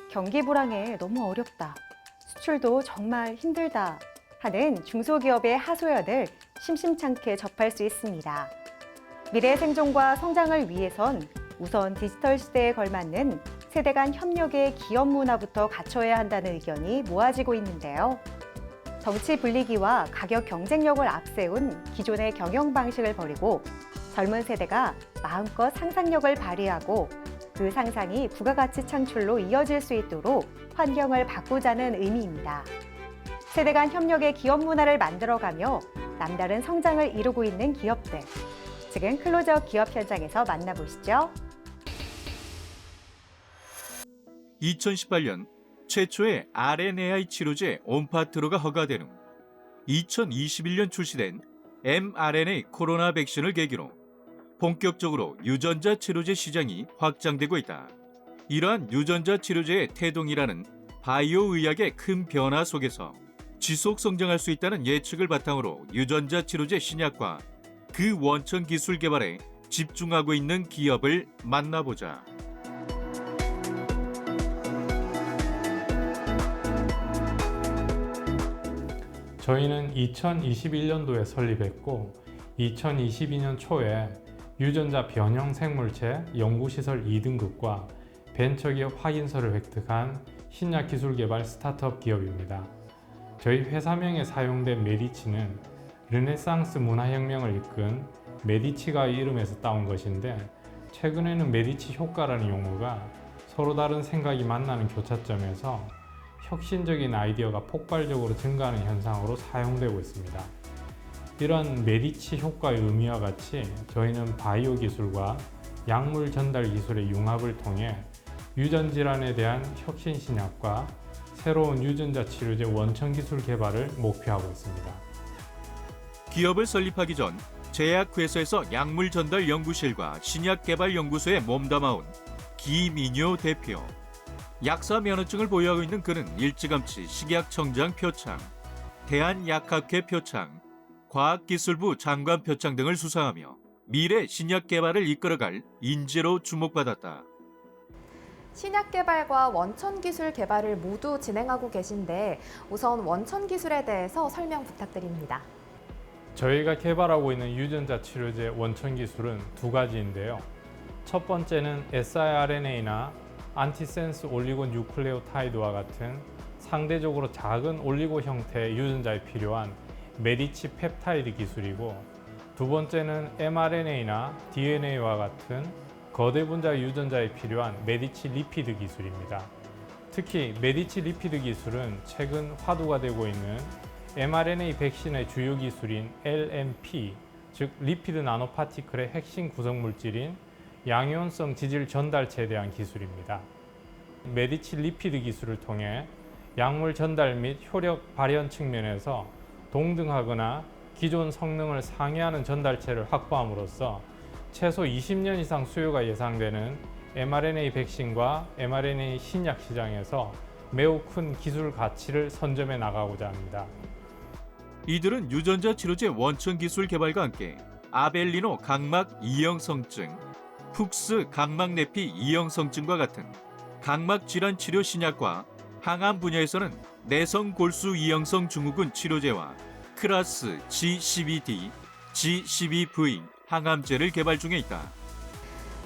경기 불황에 너무 어렵다. 수출도 정말 힘들다. 하는 중소기업의 하소연을 심심찮게 접할 수 있습니다. 미래 생존과 성장을 위해선 우선 디지털 시대에 걸맞는 세대 간 협력의 기업 문화부터 갖춰야 한다는 의견이 모아지고 있는데요. 정치 분리기와 가격 경쟁력을 앞세운 기존의 경영 방식을 버리고 젊은 세대가 마음껏 상상력을 발휘하고 그 상상이 부가가치 창출로 이어질 수 있도록 환경을 바꾸자는 의미입니다. 세대 간 협력의 기업 문화를 만들어가며 남다른 성장을 이루고 있는 기업들. 지금 클로즈업 기업 현장에서 만나보시죠. 2018년 최초의 RNAi 치료제 온파트로가 허가된 후 2021년 출시된 mRNA 코로나 백신을 계기로 본격적으로 유전자 치료제 시장이 확장되고 있다. 이러한 유전자 치료제의 태동이라는 바이오 의학의 큰 변화 속에서 지속 성장할 수 있다는 예측을 바탕으로 유전자 치료제 신약과 그 원천 기술 개발에 집중하고 있는 기업을 만나보자. 저희는 2021년도에 설립했고 2022년 초에 유전자 변형 생물체 연구시설 2등급과 벤처기업 확인서를 획득한 신약기술 개발 스타트업 기업입니다. 저희 회사명에 사용된 메디치는 르네상스 문화혁명을 이끈 메디치가의 이름에서 따온 것인데, 최근에는 메디치 효과라는 용어가 서로 다른 생각이 만나는 교차점에서 혁신적인 아이디어가 폭발적으로 증가하는 현상으로 사용되고 있습니다. 이러한 메디치 효과의 의미와 같이 저희는 바이오 기술과 약물 전달 기술의 융합을 통해 유전질환에 대한 혁신 신약과 새로운 유전자 치료제 원천 기술 개발을 목표하고 있습니다. 기업을 설립하기 전 제약회사에서 약물 전달 연구실과 신약 개발 연구소에 몸담아온 기민효 대표. 약사 면허증을 보유하고 있는 그는 일찌감치 식약청장 표창, 대한약학회 표창, 과학기술부 장관 표창 등을 수상하며 미래 신약 개발을 이끌어갈 인재로 주목받았다. 신약 개발과 원천 기술 개발을 모두 진행하고 계신데 우선 원천 기술에 대해서 설명 부탁드립니다. 저희가 개발하고 있는 유전자 치료제 원천 기술은 두 가지인데요. 첫 번째는 siRNA나 안티센스 올리고 뉴클레오타이드와 같은 상대적으로 작은 올리고 형태의 유전자에 필요한 메디치 펩타이드 기술이고, 두 번째는 mRNA나 DNA와 같은 거대 분자 유전자에 필요한 메디치 리피드 기술입니다. 특히 메디치 리피드 기술은 최근 화두가 되고 있는 mRNA 백신의 주요 기술인 LNP, 즉 리피드 나노파티클의 핵심 구성물질인 양이온성 지질 전달체에 대한 기술입니다. 메디치 리피드 기술을 통해 약물 전달 및 효력 발현 측면에서 동등하거나 기존 성능을 상회하는 전달체를 확보함으로써 최소 20년 이상 수요가 예상되는 mRNA 백신과 mRNA 신약 시장에서 매우 큰 기술 가치를 선점해 나가고자 합니다. 이들은 유전자 치료제 원천 기술 개발과 함께 아벨리노 각막 이형성증, 푹스 각막 내피 이형성증과 같은 각막 질환 치료 신약과 항암 분야에서는 내성 골수 이형성 증후군 치료제와 클라스 G12D, G12V 항암제를 개발 중에 있다.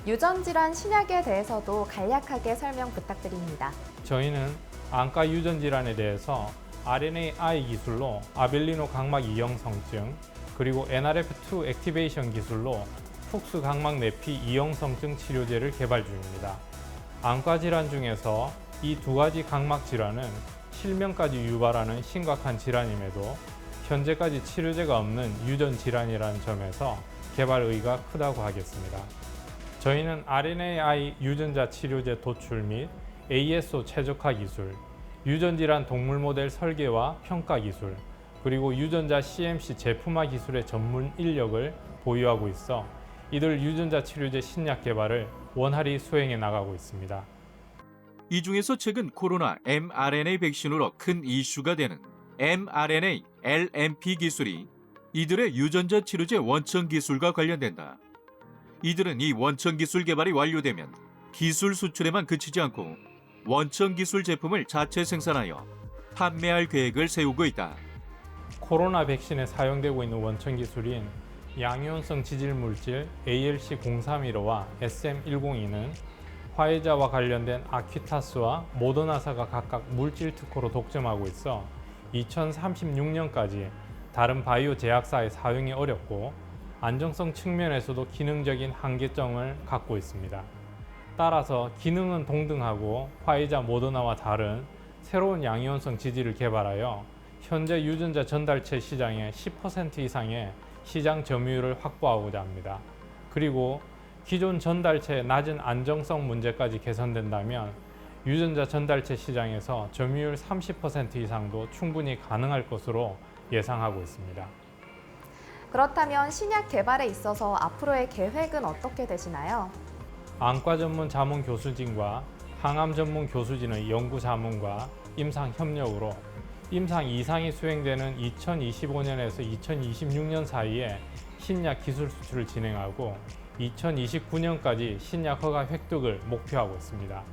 유전질환 신약에 대해서도 간략하게 설명 부탁드립니다. 저희는 안과 유전 질환에 대해서 RNAi 기술로 아벨리노 각막 이형성증, 그리고 NRF2 액티베이션 기술로 푹스 각막 내피 이형성증 치료제를 개발 중입니다. 안과 질환 중에서 이 두 가지 각막 질환은 실명까지 유발하는 심각한 질환임에도 현재까지 치료제가 없는 유전 질환이라는 점에서 개발 의의가 크다고 하겠습니다. 저희는 RNAi 유전자 치료제 도출 및 ASO 최적화 기술, 유전질환 동물 모델 설계와 평가 기술, 그리고 유전자 CMC 제품화 기술의 전문 인력을 보유하고 있어 이들 유전자 치료제 신약 개발을 원활히 수행해 나가고 있습니다. 이 중에서 최근 코로나 mRNA 백신으로 큰 이슈가 되는 mRNA LNP 기술이 이들의 유전자 치료제 원천 기술과 관련된다. 이들은 이 원천 기술 개발이 완료되면 기술 수출에만 그치지 않고 원천 기술 제품을 자체 생산하여 판매할 계획을 세우고 있다. 코로나 백신에 사용되고 있는 원천 기술인 양이온성 지질 물질 ALC0315와 SM102는 화이자와 관련된 아퀴타스와 모더나사가 각각 물질 특허로 독점하고 있어 2036년까지 다른 바이오 제약사에 사용이 어렵고 안정성 측면에서도 기능적인 한계점을 갖고 있습니다. 따라서 기능은 동등하고 화이자 모더나와 다른 새로운 양이온성 지질을 개발하여 현재 유전자 전달체 시장의 10% 이상의 시장 점유율을 확보하고자 합니다. 그리고 기존 전달체의 낮은 안정성 문제까지 개선된다면 유전자 전달체 시장에서 점유율 30% 이상도 충분히 가능할 것으로 예상하고 있습니다. 그렇다면 신약 개발에 있어서 앞으로의 계획은 어떻게 되시나요? 안과 전문 자문 교수진과 항암 전문 교수진의 연구 자문과 임상 협력으로 임상 2상이 수행되는 2025년에서 2026년 사이에 신약 기술 수출을 진행하고 2029년까지 신약 허가 획득을 목표하고 있습니다.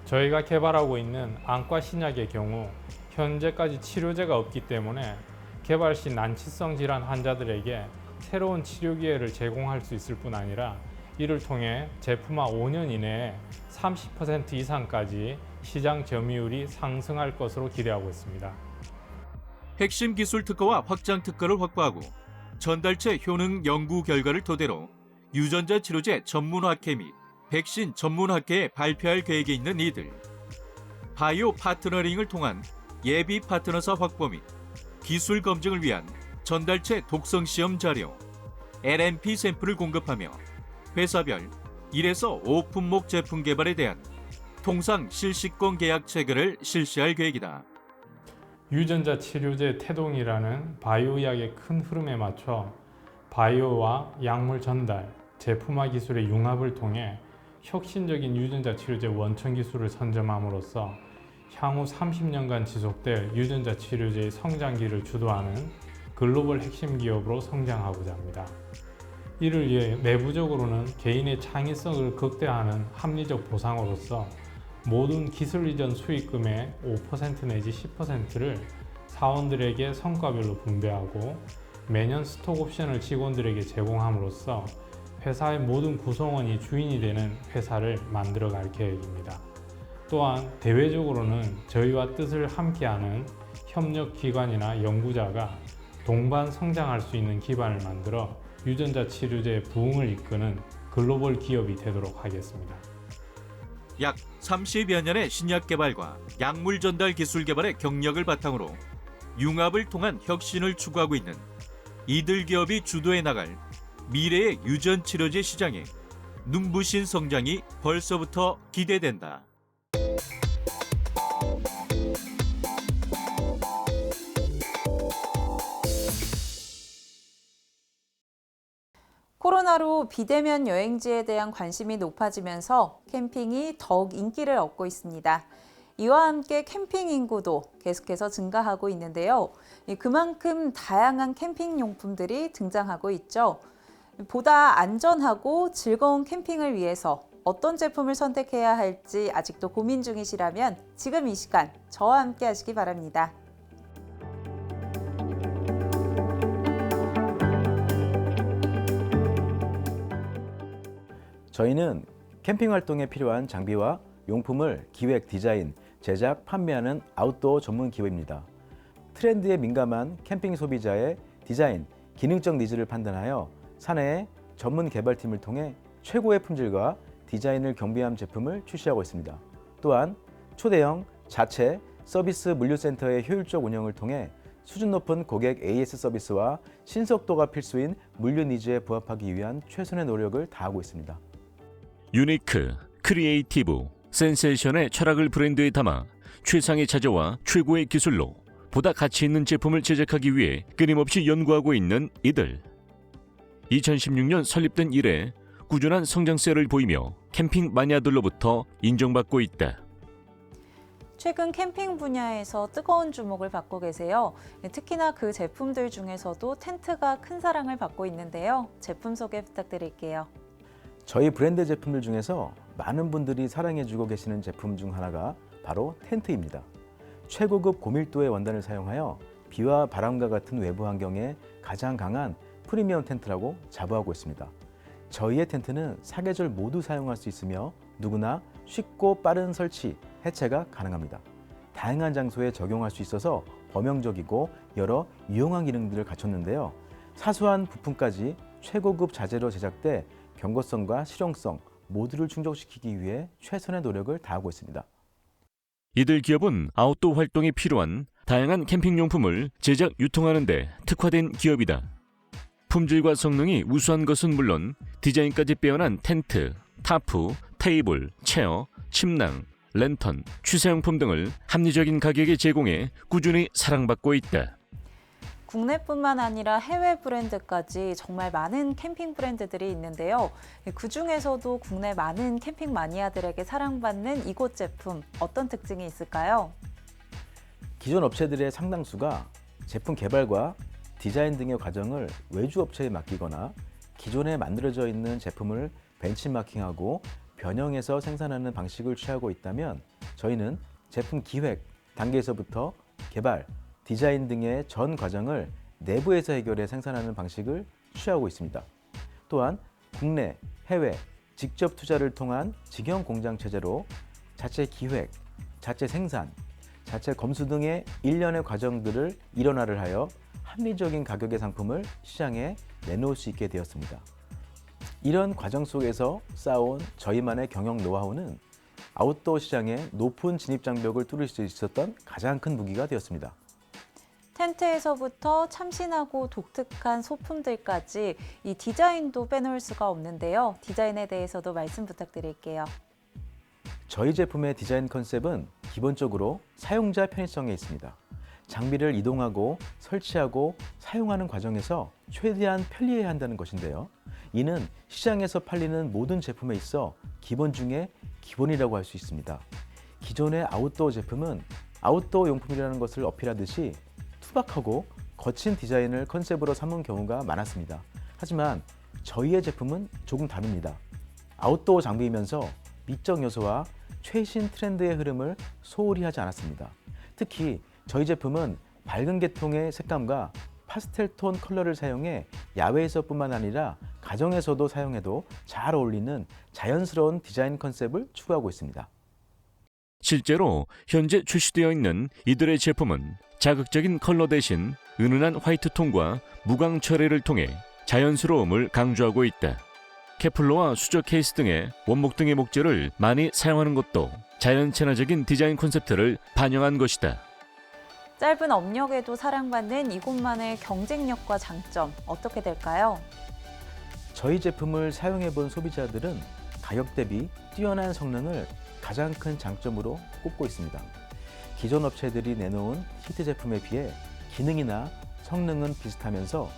저희가 개발하고 있는 안과 신약의 경우 현재까지 치료제가 없기 때문에 개발 시 난치성 질환 환자들에게 새로운 치료 기회를 제공할 수 있을 뿐 아니라 이를 통해 제품화 5년 이내에 30% 이상까지 시장 점유율이 상승할 것으로 기대하고 있습니다. 핵심 기술 특허와 확장 특허를 확보하고 전달체 효능 연구 결과를 토대로 유전자 치료제 전문학회 및 백신 전문학회에 발표할 계획에 있는 이들. 바이오 파트너링을 통한 예비 파트너사 확보 및 기술 검증을 위한 전달체 독성 시험 자료, LNP 샘플을 공급하며 회사별 1에서 5품목 제품 개발에 대한 통상 실시권 계약 체결을 실시할 계획이다. 유전자 치료제 태동이라는 바이오의학의 큰 흐름에 맞춰 바이오와 약물 전달, 제품화 기술의 융합을 통해 혁신적인 유전자 치료제 원천 기술을 선점함으로써 향후 30년간 지속될 유전자 치료제의 성장기를 주도하는 글로벌 핵심 기업으로 성장하고자 합니다. 이를 위해 내부적으로는 개인의 창의성을 극대화하는 합리적 보상으로서 모든 기술 이전 수익금의 5% 내지 10%를 사원들에게 성과별로 분배하고 매년 스톡 옵션을 직원들에게 제공함으로써 회사의 모든 구성원이 주인이 되는 회사를 만들어갈 계획입니다. 또한 대외적으로는 저희와 뜻을 함께하는 협력기관이나 연구자가 동반 성장할 수 있는 기반을 만들어 유전자 치료제의 부흥을 이끄는 글로벌 기업이 되도록 하겠습니다. 약 30여 년의 신약 개발과 약물 전달 기술 개발의 경력을 바탕으로 융합을 통한 혁신을 추구하고 있는 이들 기업이 주도해 나갈 미래의 유전 치료제 시장의 눈부신 성장이 벌써부터 기대된다. 코로나로 비대면 여행지에 대한 관심이 높아지면서 캠핑이 더욱 인기를 얻고 있습니다. 이와 함께 캠핑 인구도 계속해서 증가하고 있는데요. 그만큼 다양한 캠핑 용품들이 등장하고 있죠. 보다 안전하고 즐거운 캠핑을 위해서 어떤 제품을 선택해야 할지 아직도 고민 중이시라면 지금 이 시간 저와 함께 하시기 바랍니다. 저희는 캠핑 활동에 필요한 장비와 용품을 기획, 디자인, 제작, 판매하는 아웃도어 전문 기업입니다. 트렌드에 민감한 캠핑 소비자의 디자인, 기능적 니즈를 판단하여 사내의 전문 개발팀을 통해 최고의 품질과 디자인을 경비한 제품을 출시하고 있습니다. 또한 초대형 자체 서비스 물류센터의 효율적 운영을 통해 수준 높은 고객 AS 서비스와 신속도가 필수인 물류 니즈에 부합하기 위한 최선의 노력을 다하고 있습니다. 유니크, 크리에이티브, 센세이션의 철학을 브랜드에 담아 최상의 자재와 최고의 기술로 보다 가치 있는 제품을 제작하기 위해 끊임없이 연구하고 있는 이들. 2016년 설립된 이래 꾸준한 성장세를 보이며 캠핑 마니아들로부터 인정받고 있다. 최근 캠핑 분야에서 뜨거운 주목을 받고 계세요. 특히나 그 제품들 중에서도 텐트가 큰 사랑을 받고 있는데요. 제품 소개 부탁드릴게요. 저희 브랜드 제품들 중에서 많은 분들이 사랑해주고 계시는 제품 중 하나가 바로 텐트입니다. 최고급 고밀도의 원단을 사용하여 비와 바람과 같은 외부 환경에 가장 강한 프리미엄 텐트라고 자부하고 있습니다. 저희의 텐트는 사계절 모두 사용할 수 있으며 누구나 쉽고 빠른 설치, 해체가 가능합니다. 다양한 장소에 적용할 수 있어서 범용적이고 여러 유용한 기능들을 갖췄는데요. 사소한 부품까지 최고급 자재로 제작돼 경고성과 실용성 모두를 충족시키기 위해 최선의 노력을 다하고 있습니다. 이들 기업은 아웃도어 활동에 필요한 다양한 캠핑용품을 제작, 유통하는 데 특화된 기업이다. 품질과 성능이 우수한 것은 물론 디자인까지 빼어난 텐트, 타프, 테이블, 체어, 침낭, 랜턴, 취사용품 등을 합리적인 가격에 제공해 꾸준히 사랑받고 있다. 국내뿐만 아니라 해외 브랜드까지 정말 많은 캠핑 브랜드들이 있는데요. 그중에서도 국내 많은 캠핑 마니아들에게 사랑받는 이곳 제품, 어떤 특징이 있을까요? 기존 업체들의 상당수가 제품 개발과 디자인 등의 과정을 외주 업체에 맡기거나 기존에 만들어져 있는 제품을 벤치마킹하고 변형해서 생산하는 방식을 취하고 있다면 저희는 제품 기획 단계에서부터 개발, 디자인 등의 전 과정을 내부에서 해결해 생산하는 방식을 취하고 있습니다. 또한 국내, 해외, 직접 투자를 통한 직영 공장 체제로 자체 기획, 자체 생산, 자체 검수 등의 일련의 과정들을 일원화를 하여 합리적인 가격의 상품을 시장에 내놓을 수 있게 되었습니다. 이런 과정 속에서 쌓아온 저희만의 경영 노하우는 아웃도어 시장의 높은 진입 장벽을 뚫을 수 있었던 가장 큰 무기가 되었습니다. 텐트에서부터 참신하고 독특한 소품들까지 이 디자인도 빼놓을 수가 없는데요. 디자인에 대해서도 말씀 부탁드릴게요. 저희 제품의 디자인 컨셉은 기본적으로 사용자 편의성에 있습니다. 장비를 이동하고 설치하고 사용하는 과정에서 최대한 편리해야 한다는 것인데요. 이는 시장에서 팔리는 모든 제품에 있어 기본 중에 기본이라고 할 수 있습니다. 기존의 아웃도어 제품은 아웃도어 용품이라는 것을 어필하듯이 투박하고 거친 디자인을 컨셉으로 삼은 경우가 많았습니다. 하지만 저희의 제품은 조금 다릅니다. 아웃도어 장비이면서 미적 요소와 최신 트렌드의 흐름을 소홀히 하지 않았습니다. 특히 저희 제품은 밝은 계통의 색감과 파스텔 톤 컬러를 사용해 야외에서뿐만 아니라 가정에서도 사용해도 잘 어울리는 자연스러운 디자인 컨셉을 추구하고 있습니다. 실제로 현재 출시되어 있는 이들의 제품은 자극적인 컬러 대신 은은한 화이트 톤과 무광 처리를 통해 자연스러움을 강조하고 있다. 케플러와 수저 케이스 등의 원목 등의 목재를 많이 사용하는 것도 자연 친화적인 디자인 콘셉트를 반영한 것이다. 짧은 업력에도 사랑받는 이곳만의 경쟁력과 장점, 어떻게 될까요? 저희 제품을 사용해 본 소비자들은 가격 대비 뛰어난 성능을 가장 큰 장점으로 꼽고 있습니다. 기존 업체들이 내놓은 히트 제품에 비해 기능이나 성능은 비슷하면서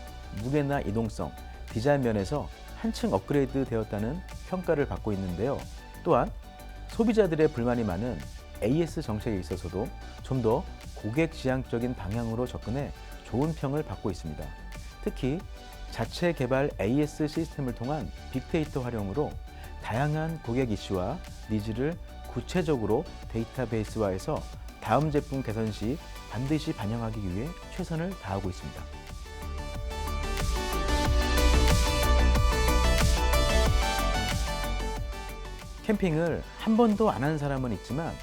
무게나 이동성, 디자인 면에서 한층 업그레이드 되었다는 평가를 받고 있는데요. 또한 소비자들의 불만이 많은 AS 정책에 있어서도 좀 더 고객 지향적인 방향으로 접근해 좋은 평을 받고 있습니다. 특히 자체 개발 AS 시스템을 통한 빅데이터 활용으로 다양한 고객 이슈와 니즈를 구체적으로 데이터베이스화해서 다음 제품 개선 시 반드시 반영하기 위해 최선을 다하고 있습니다. 캠핑을 한 번도 안 한 사람은 있지만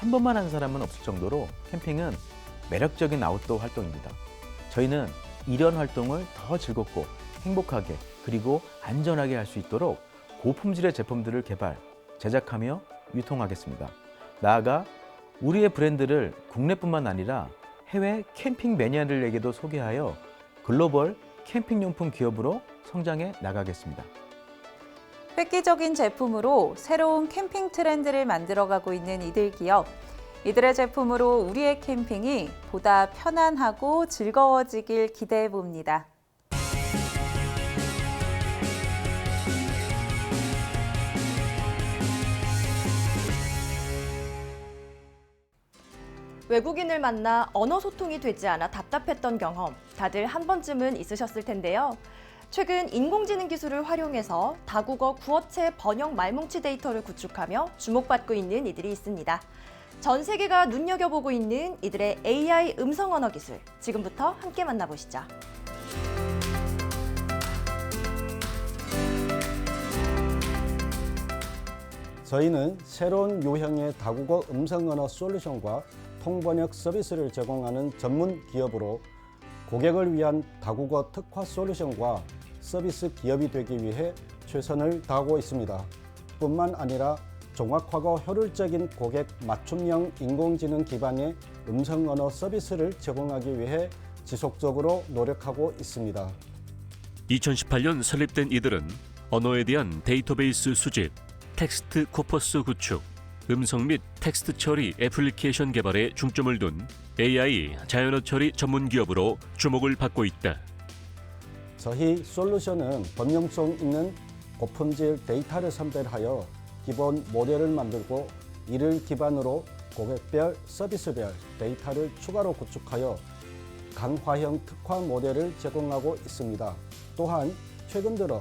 한 번만 한 사람은 없을 정도로 캠핑은 매력적인 아웃도어 활동입니다. 저희는 이런 활동을 더 즐겁고 행복하게 그리고 안전하게 할 수 있도록 고품질의 제품들을 개발, 제작하며 유통하겠습니다. 나아가 우리의 브랜드를 국내뿐만 아니라 해외 캠핑 매니아들에게도 소개하여 글로벌 캠핑용품 기업으로 성장해 나가겠습니다. 획기적인 제품으로 새로운 캠핑 트렌드를 만들어가고 있는 이들 기업. 이들의 제품으로 우리의 캠핑이 보다 편안하고 즐거워지길 기대해 봅니다. 외국인을 만나 언어 소통이 되지 않아 답답했던 경험, 다들 한 번쯤은 있으셨을 텐데요. 최근 인공지능 기술을 활용해서 다국어 구어체 번역 말뭉치 데이터를 구축하며 주목받고 있는 이들이 있습니다. 전 세계가 눈여겨보고 있는 이들의 AI 음성 언어 기술, 지금부터 함께 만나보시죠. 저희는 새로운 유형의 다국어 음성 언어 솔루션과 통번역 서비스를 제공하는 전문 기업으로 고객을 위한 다국어 특화 솔루션과 서비스 기업이 되기 위해 최선을 다하고 있습니다. 뿐만 아니라 정확하고 효율적인 고객 맞춤형 인공지능 기반의 음성 언어 서비스를 제공하기 위해 지속적으로 노력하고 있습니다. 2018년 설립된 이들은 언어에 대한 데이터베이스 수집, 텍스트 코퍼스 구축, 음성 및 텍스트 처리 애플리케이션 개발에 중점을 둔 AI 자연어 처리 전문 기업으로 주목을 받고 있다. 저희 솔루션은 범용성 있는 고품질 데이터를 선별하여 기본 모델을 만들고 이를 기반으로 고객별, 서비스별 데이터를 추가로 구축하여 강화형 특화 모델을 제공하고 있습니다. 또한 최근 들어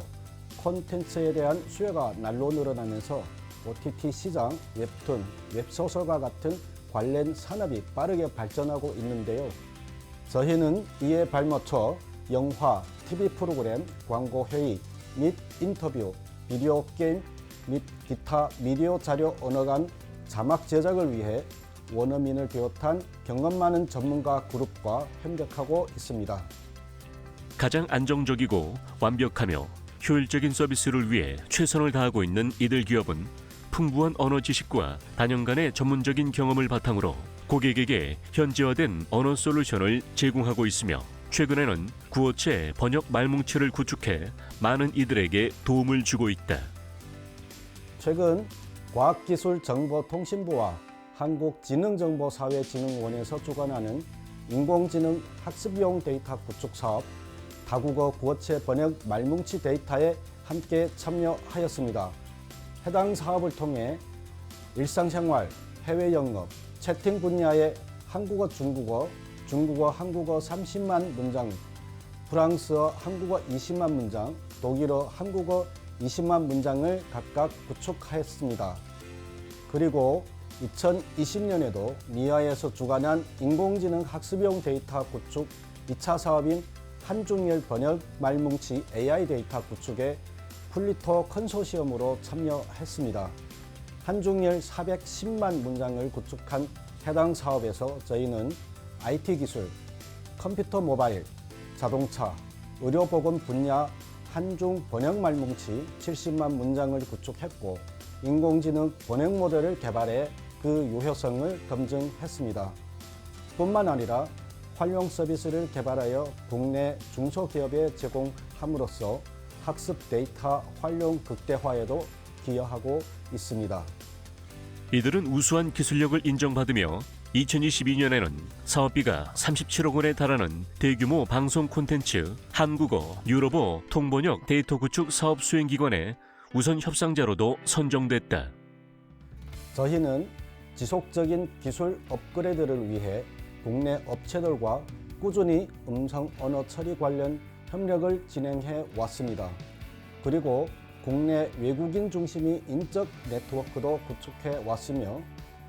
콘텐츠에 대한 수요가 날로 늘어나면서 OTT 시장, 웹툰, 웹소설과 같은 관련 산업이 빠르게 발전하고 있는데요. 저희는 이에 발맞춰 영화, TV 프로그램, 광고 회의 및 인터뷰, 비디오 게임 및 기타 미디어 자료 언어 간 자막 제작을 위해 원어민을 비롯한 경험 많은 전문가 그룹과 협력하고 있습니다. 가장 안정적이고 완벽하며 효율적인 서비스를 위해 최선을 다하고 있는 이들 기업은 풍부한 언어 지식과 다년간의 전문적인 경험을 바탕으로 고객에게 현지화된 언어 솔루션을 제공하고 있으며 최근에는 구어체 번역 말뭉치를 구축해 많은 이들에게 도움을 주고 있다. 최근 과학기술정보통신부와 한국지능정보사회진흥원에서 주관하는 인공지능 학습용 데이터 구축 사업 다국어 구어체 번역 말뭉치 데이터에 함께 참여하였습니다. 해당 사업을 통해 일상생활, 해외 영업, 채팅 분야의 한국어, 중국어, 중국어, 한국어 30만 문장, 프랑스어, 한국어 20만 문장, 독일어, 한국어 20만 문장을 각각 구축하였습니다. 그리고 2020년에도 미아에서 주관한 인공지능 학습용 데이터 구축 2차 사업인 한중일 번역 말뭉치 AI 데이터 구축에 플리토 컨소시엄으로 참여했습니다. 한중일 410만 문장을 구축한 해당 사업에서 저희는 IT 기술, 컴퓨터 모바일, 자동차, 의료보건 분야 한중 번역 말뭉치 70만 문장을 구축했고 인공지능 번역 모델을 개발해 그 유효성을 검증했습니다. 뿐만 아니라 활용 서비스를 개발하여 국내 중소기업에 제공함으로써 학습 데이터 활용 극대화에도 기여하고 있습니다. 이들은 우수한 기술력을 인정받으며 2022년에는 사업비가 37억 원에 달하는 대규모 방송 콘텐츠 한국어, 유럽어 통번역 데이터 구축 사업 수행기관의 우선 협상자로도 선정됐다. 저희는 지속적인 기술 업그레이드를 위해 국내 업체들과 꾸준히 음성 언어 처리 관련 협력을 진행해 왔습니다. 그리고 국내 외국인 중심의 인적 네트워크도 구축해 왔으며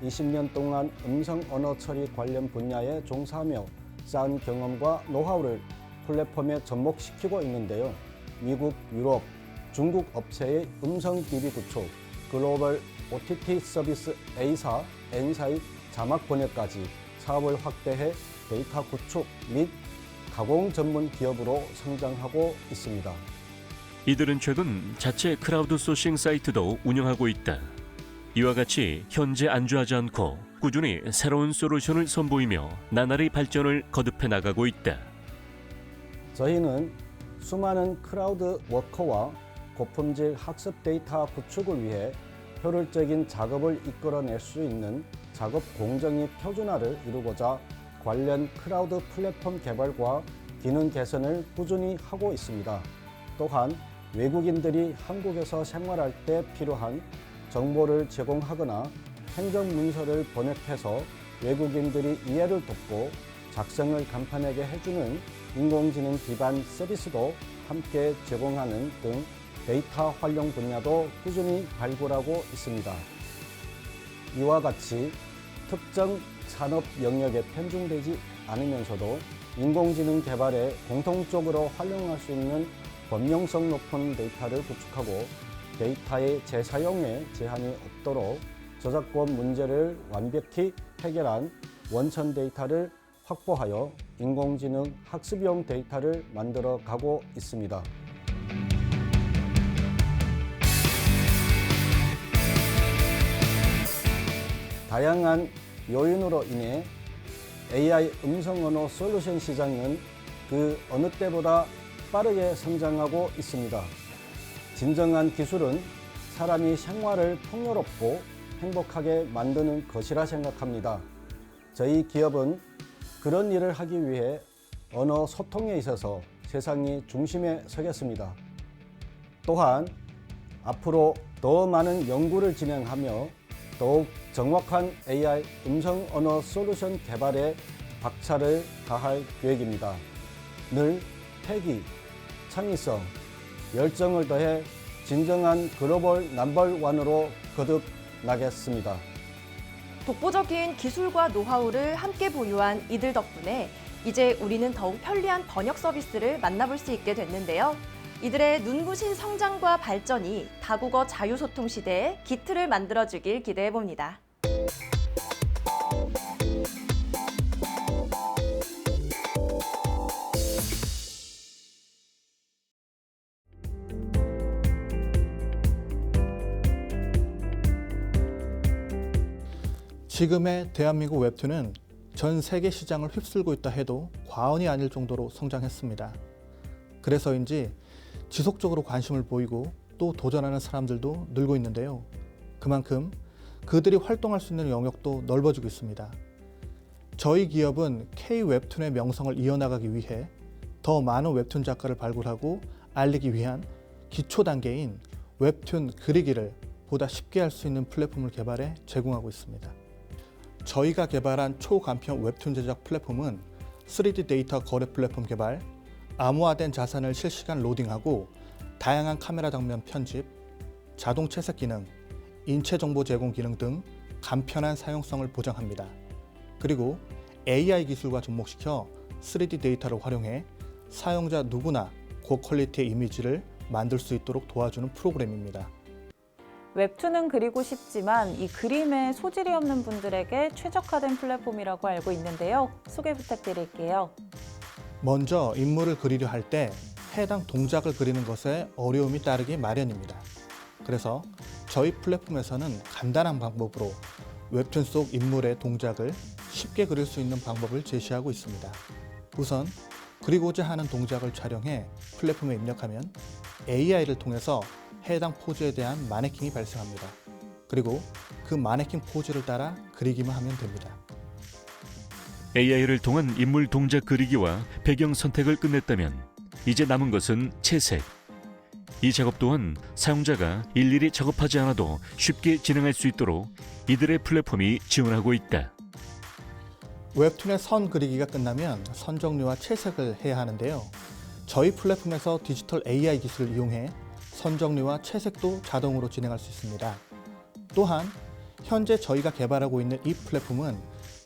20년 동안 음성 언어 처리 관련 분야에 종사하며 쌓은 경험과 노하우를 플랫폼에 접목시키고 있는데요. 미국, 유럽, 중국 업체의 음성 DB 구축, 글로벌 OTT 서비스 A사, N사의 자막 번역까지 사업을 확대해 데이터 구축 및 가공 전문 기업으로 성장하고 있습니다. 이들은 최근 자체 크라우드 소싱 사이트도 운영하고 있다. 이와 같이 현재 안주하지 않고 꾸준히 새로운 솔루션을 선보이며 나날이 발전을 거듭해 나가고 있다. 저희는 수많은 크라우드 워커와 고품질 학습 데이터 구축을 위해 효율적인 작업을 이끌어낼 수 있는 작업 공정의 표준화를 이루고자 관련 크라우드 플랫폼 개발과 기능 개선을 꾸준히 하고 있습니다. 또한 외국인들이 한국에서 생활할 때 필요한 정보를 제공하거나 행정문서를 번역해서 외국인들이 이해를 돕고 작성을 간편하게 해주는 인공지능 기반 서비스도 함께 제공하는 등 데이터 활용 분야도 꾸준히 발굴하고 있습니다. 이와 같이 특정 산업 영역에 편중되지 않으면서도 인공지능 개발에 공통적으로 활용할 수 있는 범용성 높은 데이터를 구축하고 데이터의 재사용에 제한이 없도록 저작권 문제를 완벽히 해결한 원천 데이터를 확보하여 인공지능 학습용 데이터를 만들어 가고 있습니다. 다양한 요인으로 인해 AI 음성언어 솔루션 시장은 그 어느 때보다 빠르게 성장하고 있습니다. 진정한 기술은 사람이 생활을 풍요롭고 행복하게 만드는 것이라 생각합니다. 저희 기업은 그런 일을 하기 위해 언어 소통에 있어서 세상이 중심에 서겠습니다. 또한 앞으로 더 많은 연구를 진행하며 더욱 정확한 AI 음성 언어 솔루션 개발에 박차를 가할 계획입니다. 늘 패기, 창의성, 열정을 더해 진정한 글로벌 넘버원으로 거듭나겠습니다. 독보적인 기술과 노하우를 함께 보유한 이들 덕분에 이제 우리는 더욱 편리한 번역 서비스를 만나볼 수 있게 됐는데요. 이들의 눈부신 성장과 발전이 다국어 자유소통 시대에 기틀을 만들어주길 기대해봅니다. 지금의 대한민국 웹툰은 전 세계 시장을 휩쓸고 있다 해도 과언이 아닐 정도로 성장했습니다. 그래서인지 지속적으로 관심을 보이고 또 도전하는 사람들도 늘고 있는데요. 그만큼 그들이 활동할 수 있는 영역도 넓어지고 있습니다. 저희 기업은 K-웹툰의 명성을 이어나가기 위해 더 많은 웹툰 작가를 발굴하고 알리기 위한 기초 단계인 웹툰 그리기를 보다 쉽게 할 수 있는 플랫폼을 개발해 제공하고 있습니다. 저희가 개발한 초간편 웹툰 제작 플랫폼은 3D 데이터 거래 플랫폼 개발, 암호화된 자산을 실시간 로딩하고 다양한 카메라 장면 편집, 자동 채색 기능, 인체 정보 제공 기능 등 간편한 사용성을 보장합니다. 그리고 AI 기술과 접목시켜 3D 데이터를 활용해 사용자 누구나 고퀄리티의 이미지를 만들 수 있도록 도와주는 프로그램입니다. 웹툰은 그리고 싶지만 이 그림에 소질이 없는 분들에게 최적화된 플랫폼이라고 알고 있는데요. 소개 부탁드릴게요. 먼저 인물을 그리려 할 때 해당 동작을 그리는 것에 어려움이 따르기 마련입니다. 그래서 저희 플랫폼에서는 간단한 방법으로 웹툰 속 인물의 동작을 쉽게 그릴 수 있는 방법을 제시하고 있습니다. 우선 그리고자 하는 동작을 촬영해 플랫폼에 입력하면 AI를 통해서 해당 포즈에 대한 마네킹이 발생합니다. 그리고 그 마네킹 포즈를 따라 그리기만 하면 됩니다. AI를 통한 인물 동작 그리기와 배경 선택을 끝냈다면 이제 남은 것은 채색. 이 작업 또한 사용자가 일일이 작업하지 않아도 쉽게 진행할 수 있도록 이들의 플랫폼이 지원하고 있다. 웹툰의 선 그리기가 끝나면 선 정리와 채색을 해야 하는데요. 저희 플랫폼에서 디지털 AI 기술을 이용해 선 정리와 채색도 자동으로 진행할 수 있습니다. 또한 현재 저희가 개발하고 있는 이 플랫폼은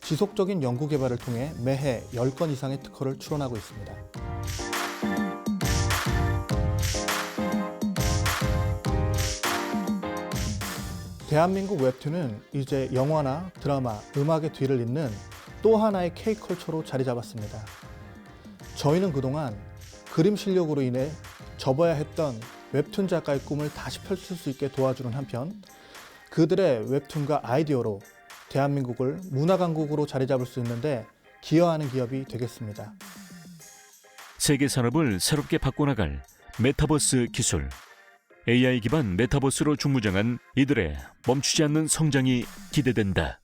지속적인 연구 개발을 통해 매해 10건 이상의 특허를 출원하고 있습니다. 대한민국 웹툰은 이제 영화나 드라마, 음악의 뒤를 잇는 또 하나의 K컬처로 자리 잡았습니다. 저희는 그동안 그림 실력으로 인해 접어야 했던 웹툰 작가의 꿈을 다시 펼칠 수 있게 도와주는 한편 그들의 웹툰과 아이디어로 대한민국을 문화강국으로 자리 잡을 수 있는데 기여하는 기업이 되겠습니다. 세계 산업을 새롭게 바꿔나갈 메타버스 기술. AI 기반 메타버스로 중무장한 이들의 멈추지 않는 성장이 기대된다.